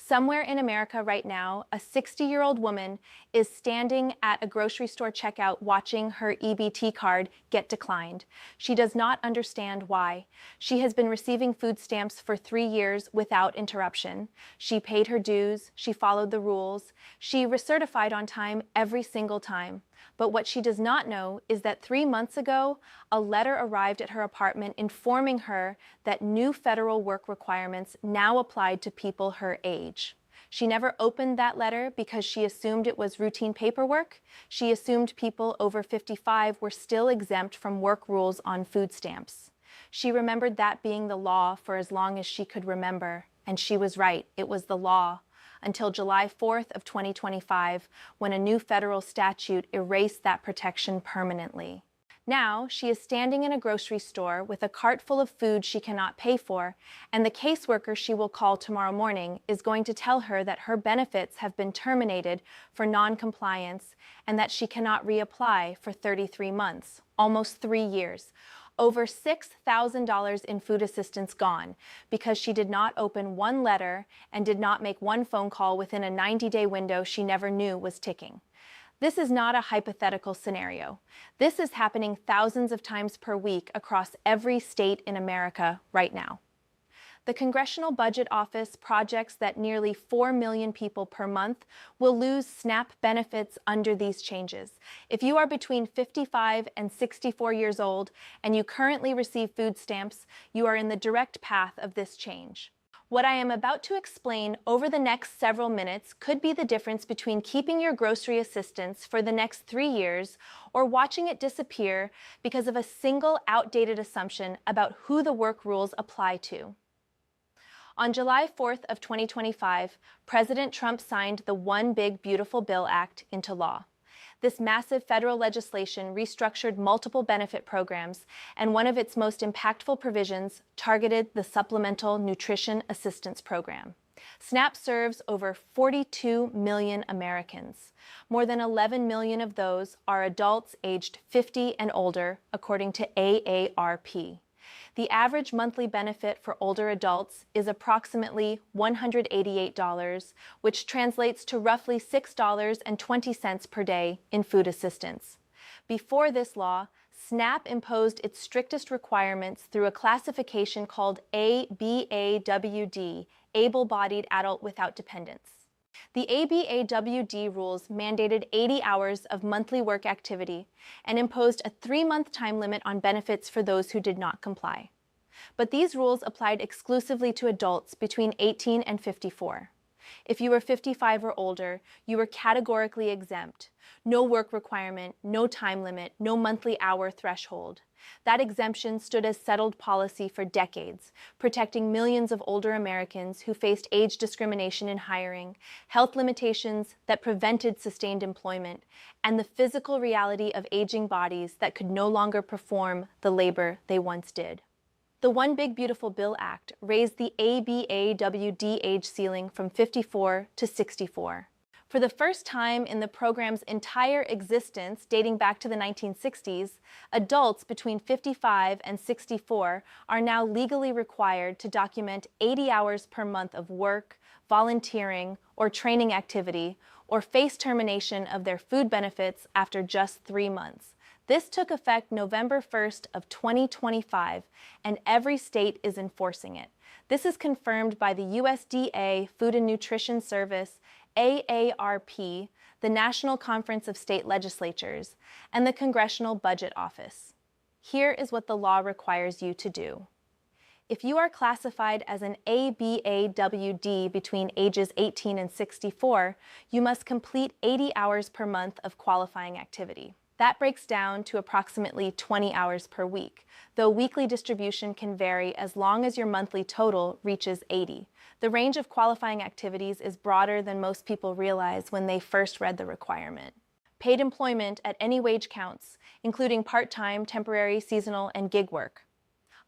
Somewhere in America right now, a 60-year-old woman is standing at a grocery store checkout watching her EBT card get declined. She does not understand why. She has been receiving food stamps for 3 years without interruption. She paid her dues, she followed the rules, she recertified on time every single time. But what she does not know is that 3 months ago, a letter arrived at her apartment informing her that new federal work requirements now applied to people her age. She never opened that letter because she assumed it was routine paperwork. She assumed people over 55 were still exempt from work rules on food stamps. She remembered that being the law for as long as she could remember, and she was right, it was the law. Until July 4th of 2025, when a new federal statute erased that protection permanently. Now, she is standing in a grocery store with a cart full of food she cannot pay for, and the caseworker she will call tomorrow morning is going to tell her that her benefits have been terminated for non-compliance and that she cannot reapply for 33 months, almost 3 years. Over $6,000 in food assistance gone because she did not open one letter and did not make one phone call within a 90-day window she never knew was ticking. This is not a hypothetical scenario. This is happening thousands of times per week across every state in America right now. The Congressional Budget Office projects that nearly 4 million people per month will lose SNAP benefits under these changes. If you are between 55 and 64 years old and you currently receive food stamps, you are in the direct path of this change. What I am about to explain over the next several minutes could be the difference between keeping your grocery assistance for the next 3 years or watching it disappear because of a single outdated assumption about who the work rules apply to. On July 4th of 2025, President Trump signed the One Big Beautiful Bill Act into law. This massive federal legislation restructured multiple benefit programs, and one of its most impactful provisions targeted the Supplemental Nutrition Assistance Program. SNAP serves over 42 million Americans. More than 11 million of those are adults aged 50 and older, according to AARP. The average monthly benefit for older adults is approximately $188, which translates to roughly $6.20 per day in food assistance. Before this law, SNAP imposed its strictest requirements through a classification called ABAWD, Able-bodied Adult Without Dependents. The ABAWD rules mandated 80 hours of monthly work activity and imposed a 3-month time limit on benefits for those who did not comply. But these rules applied exclusively to adults between 18 and 54. If you were 55 or older, you were categorically exempt. No work requirement, no time limit, no monthly hour threshold. That exemption stood as settled policy for decades, protecting millions of older Americans who faced age discrimination in hiring, health limitations that prevented sustained employment, and the physical reality of aging bodies that could no longer perform the labor they once did. The One Big Beautiful Bill Act raised the ABAWD age ceiling from 54 to 64. For the first time in the program's entire existence, dating back to the 1960s, adults between 55 and 64 are now legally required to document 80 hours per month of work, volunteering, or training activity, or face termination of their food benefits after just 3 months. This took effect November 1st of 2025, and every state is enforcing it. This is confirmed by the USDA Food and Nutrition Service, AARP, the National Conference of State Legislatures, and the Congressional Budget Office. Here is what the law requires you to do. If you are classified as an ABAWD between ages 18 and 64, you must complete 80 hours per month of qualifying activity. That breaks down to approximately 20 hours per week, though weekly distribution can vary as long as your monthly total reaches 80. The range of qualifying activities is broader than most people realize when they first read the requirement. Paid employment at any wage counts, including part-time, temporary, seasonal, and gig work.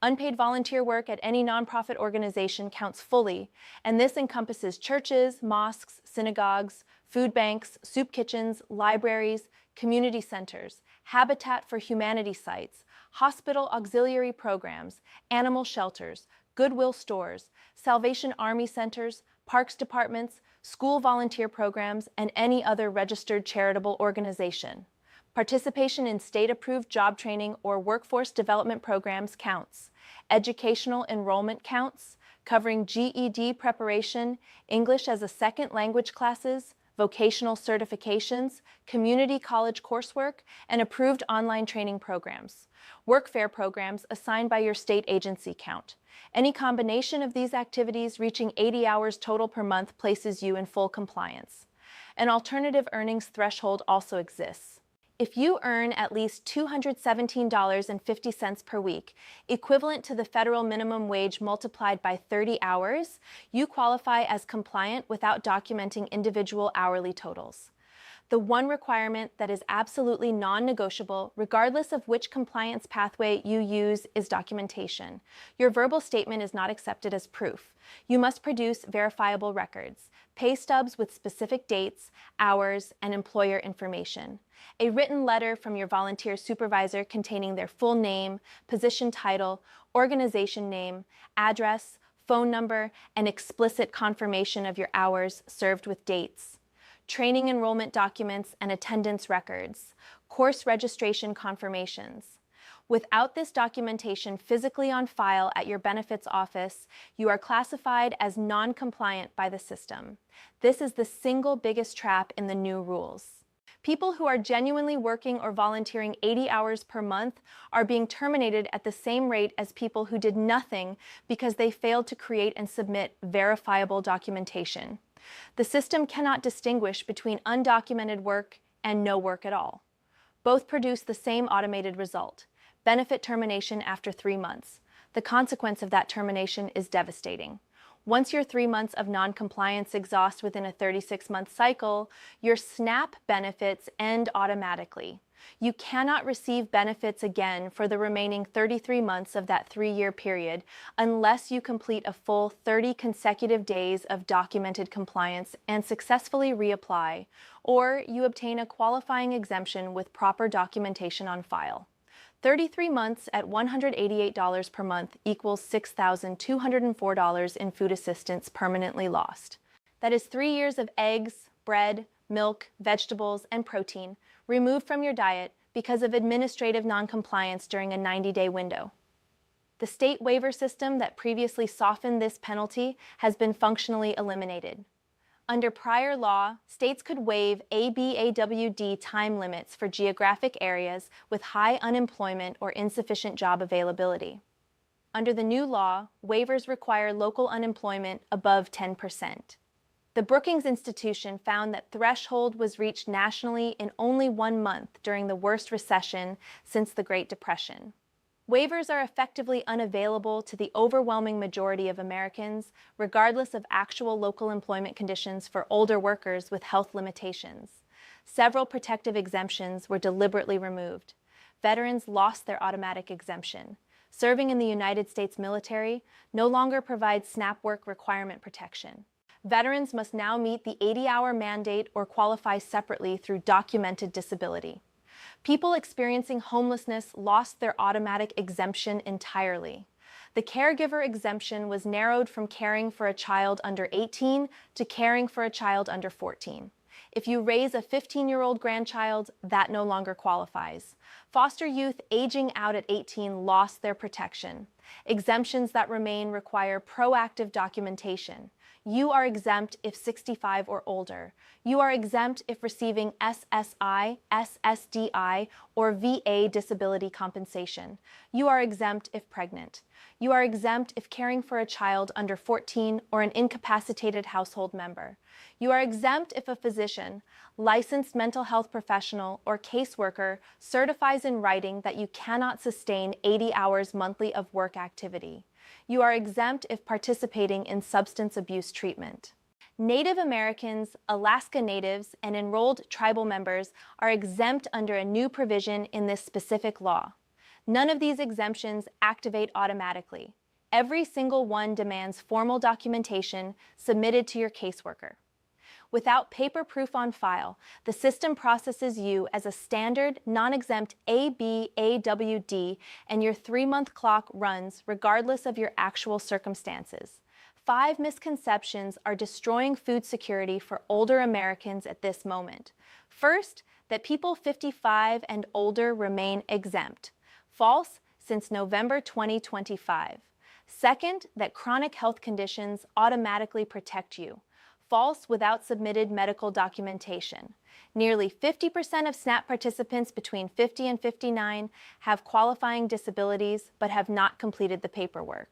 Unpaid volunteer work at any nonprofit organization counts fully, and this encompasses churches, mosques, synagogues, food banks, soup kitchens, libraries, community centers, Habitat for Humanity sites, hospital auxiliary programs, animal shelters, Goodwill stores, Salvation Army centers, parks departments, school volunteer programs, and any other registered charitable organization. Participation in state-approved job training or workforce development programs counts. Educational enrollment counts, covering GED preparation, English as a second language classes, vocational certifications, community college coursework, and approved online training programs. Workfare programs assigned by your state agency count. Any combination of these activities reaching 80 hours total per month places you in full compliance. An alternative earnings threshold also exists. If you earn at least $217.50 per week, equivalent to the federal minimum wage multiplied by 30 hours, you qualify as compliant without documenting individual hourly totals. The one requirement that is absolutely non-negotiable, regardless of which compliance pathway you use, is documentation. Your verbal statement is not accepted as proof. You must produce verifiable records, pay stubs with specific dates, hours, and employer information. A written letter from your volunteer supervisor containing their full name, position title, organization name, address, phone number, and explicit confirmation of your hours served with dates. Training enrollment documents and attendance records, course registration confirmations. Without this documentation physically on file at your benefits office, you are classified as non-compliant by the system. This is the single biggest trap in the new rules. People who are genuinely working or volunteering 80 hours per month are being terminated at the same rate as people who did nothing because they failed to create and submit verifiable documentation. The system cannot distinguish between undocumented work and no work at all. Both produce the same automated result: benefit termination after 3 months. The consequence of that termination is devastating. Once your 3 months of non-compliance exhaust within a 36-month cycle, your SNAP benefits end automatically. You cannot receive benefits again for the remaining 33 months of that 3-year period unless you complete a full 30 consecutive days of documented compliance and successfully reapply, or you obtain a qualifying exemption with proper documentation on file. 33 months at $188 per month equals $6,204 in food assistance permanently lost. That is 3 years of eggs, bread, milk, vegetables, and protein removed from your diet because of administrative noncompliance during a 90-day window. The state waiver system that previously softened this penalty has been functionally eliminated. Under prior law, states could waive ABAWD time limits for geographic areas with high unemployment or insufficient job availability. Under the new law, waivers require local unemployment above 10%. The Brookings Institution found that threshold was reached nationally in only 1 month during the worst recession since the Great Depression. Waivers are effectively unavailable to the overwhelming majority of Americans, regardless of actual local employment conditions for older workers with health limitations. Several protective exemptions were deliberately removed. Veterans lost their automatic exemption. Serving in the United States military no longer provides SNAP work requirement protection. Veterans must now meet the 80-hour mandate or qualify separately through documented disability. People experiencing homelessness lost their automatic exemption entirely. The caregiver exemption was narrowed from caring for a child under 18 to caring for a child under 14. If you raise a 15-year-old grandchild, that no longer qualifies. Foster youth aging out at 18 lost their protection. Exemptions that remain require proactive documentation. You are exempt if 65 or older. You are exempt if receiving SSI, SSDI, or VA disability compensation. You are exempt if pregnant. You are exempt if caring for a child under 14 or an incapacitated household member. You are exempt if a physician, licensed mental health professional, or caseworker certifies in writing that you cannot sustain 80 hours monthly of work activity. You are exempt if participating in substance abuse treatment. Native Americans, Alaska Natives, and enrolled tribal members are exempt under a new provision in this specific law. None of these exemptions activate automatically. Every single one demands formal documentation submitted to your caseworker. Without paper proof on file, the system processes you as a standard, non-exempt ABAWD, and your 3-month clock runs regardless of your actual circumstances. 5 misconceptions are destroying food security for older Americans at this moment. First, that people 55 and older remain exempt. False since November 2025. Second, that chronic health conditions automatically protect you. False without submitted medical documentation. Nearly 50% of SNAP participants between 50 and 59 have qualifying disabilities but have not completed the paperwork.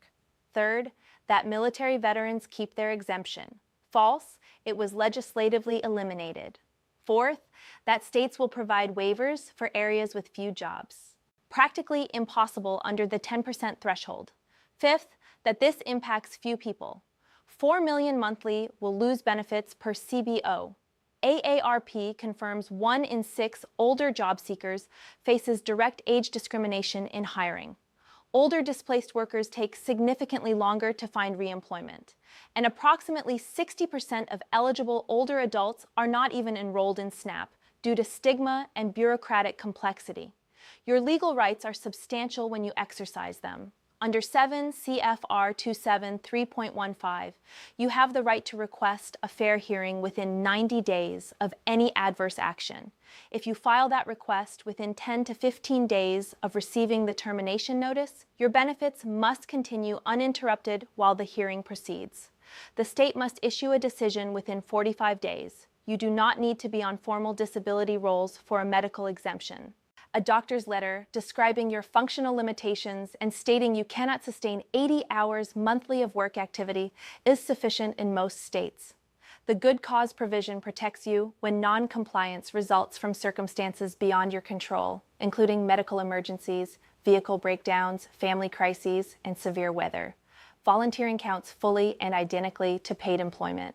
Third, that military veterans keep their exemption. False, it was legislatively eliminated. Fourth, that states will provide waivers for areas with few jobs. Practically impossible under the 10% threshold. Fifth, that this impacts few people. 4 million monthly will lose benefits per CBO. AARP confirms 1 in 6 older job seekers faces direct age discrimination in hiring. Older displaced workers take significantly longer to find reemployment, and approximately 60% of eligible older adults are not even enrolled in SNAP due to stigma and bureaucratic complexity. Your legal rights are substantial when you exercise them. Under 7 CFR 273.15, you have the right to request a fair hearing within 90 days of any adverse action. If you file that request within 10 to 15 days of receiving the termination notice, your benefits must continue uninterrupted while the hearing proceeds. The state must issue a decision within 45 days. You do not need to be on formal disability rolls for a medical exemption. A doctor's letter describing your functional limitations and stating you cannot sustain 80 hours monthly of work activity is sufficient in most states. The good cause provision protects you when non-compliance results from circumstances beyond your control, including medical emergencies, vehicle breakdowns, family crises, and severe weather. Volunteering counts fully and identically to paid employment.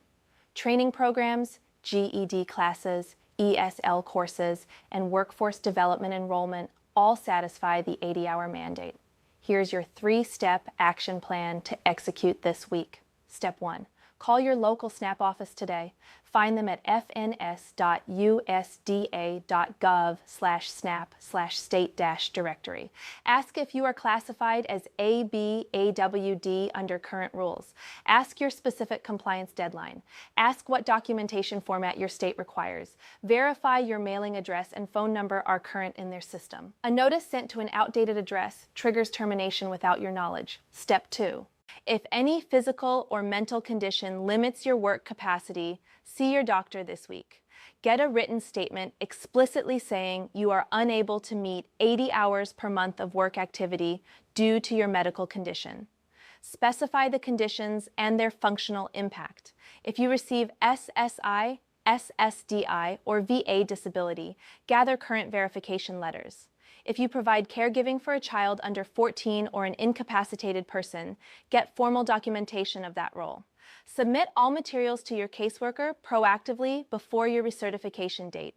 Training programs, GED classes, ESL courses, and workforce development enrollment all satisfy the 80-hour mandate. Here's your 3-step action plan to execute this week. Step 1. Call your local SNAP office today. Find them at fns.usda.gov/snap/state-directory. Ask if you are classified as ABAWD under current rules. Ask your specific compliance deadline. Ask what documentation format your state requires. Verify your mailing address and phone number are current in their system. A notice sent to an outdated address triggers termination without your knowledge. Step 2. If any physical or mental condition limits your work capacity, see your doctor this week. Get a written statement explicitly saying you are unable to meet 80 hours per month of work activity due to your medical condition. Specify the conditions and their functional impact. If you receive SSI, SSDI, or VA disability, gather current verification letters. If you provide caregiving for a child under 14 or an incapacitated person, get formal documentation of that role. Submit all materials to your caseworker proactively before your recertification date.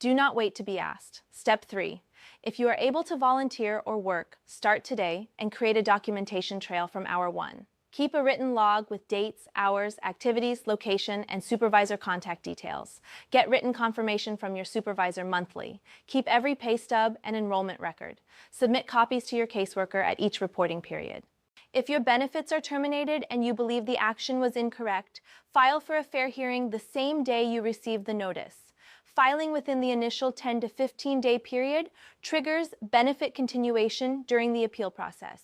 Do not wait to be asked. Step 3. If you are able to volunteer or work, start today and create a documentation trail from hour 1. Keep a written log with dates, hours, activities, location, and supervisor contact details. Get written confirmation from your supervisor monthly. Keep every pay stub and enrollment record. Submit copies to your caseworker at each reporting period. If your benefits are terminated and you believe the action was incorrect, file for a fair hearing the same day you receive the notice. Filing within the initial 10 to 15-day period triggers benefit continuation during the appeal process.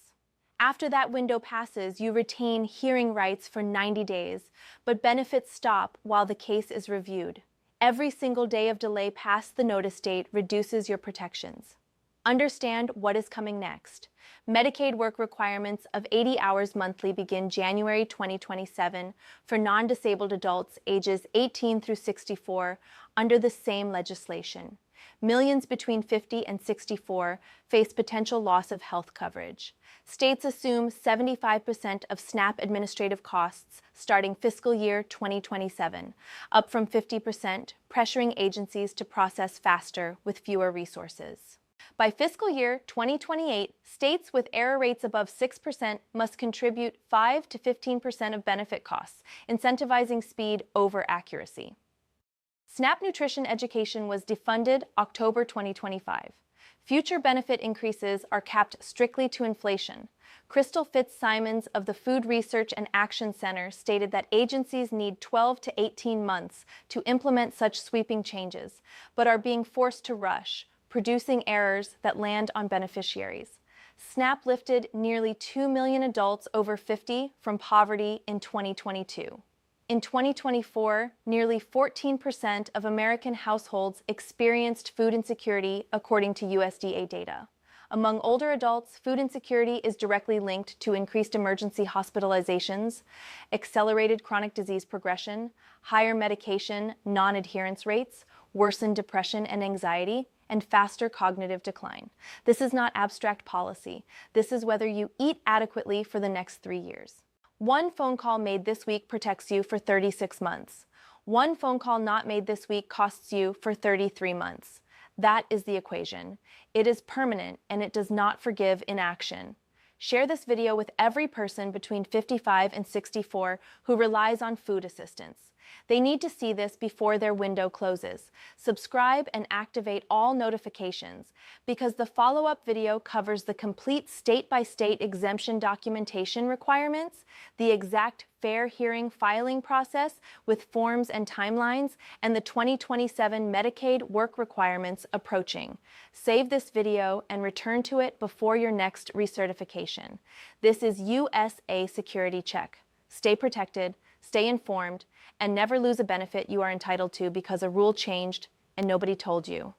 After that window passes, you retain hearing rights for 90 days, but benefits stop while the case is reviewed. Every single day of delay past the notice date reduces your protections. Understand what is coming next. Medicaid work requirements of 80 hours monthly begin January 2027 for non-disabled adults ages 18 through 64 under the same legislation. Millions between 50 and 64 face potential loss of health coverage. States assume 75% of SNAP administrative costs starting fiscal year 2027, up from 50%, pressuring agencies to process faster with fewer resources. By fiscal year 2028, states with error rates above 6% must contribute 5 to 15% of benefit costs, incentivizing speed over accuracy. SNAP nutrition education was defunded October 2025. Future benefit increases are capped strictly to inflation. Crystal Fitzsimons of the Food Research and Action Center stated that agencies need 12 to 18 months to implement such sweeping changes, but are being forced to rush, producing errors that land on beneficiaries. SNAP lifted nearly 2 million adults over 50 from poverty in 2022. In 2024, nearly 14% of American households experienced food insecurity, according to USDA data. Among older adults, food insecurity is directly linked to increased emergency hospitalizations, accelerated chronic disease progression, higher medication non-adherence rates, worsened depression and anxiety, and faster cognitive decline. This is not abstract policy. This is whether you eat adequately for the next 3 years. One phone call made this week protects you for 36 months. One phone call not made this week costs you for 33 months. That is the equation. It is permanent and it does not forgive inaction. Share this video with every person between 55 and 64 who relies on food assistance. They need to see this before their window closes. Subscribe and activate all notifications because the follow-up video covers the complete state-by-state exemption documentation requirements, the exact fair hearing filing process with forms and timelines, and the 2027 Medicaid work requirements approaching. Save this video and return to it before your next recertification. This is USA Security Check. Stay protected, stay informed, and never lose a benefit you are entitled to because a rule changed and nobody told you.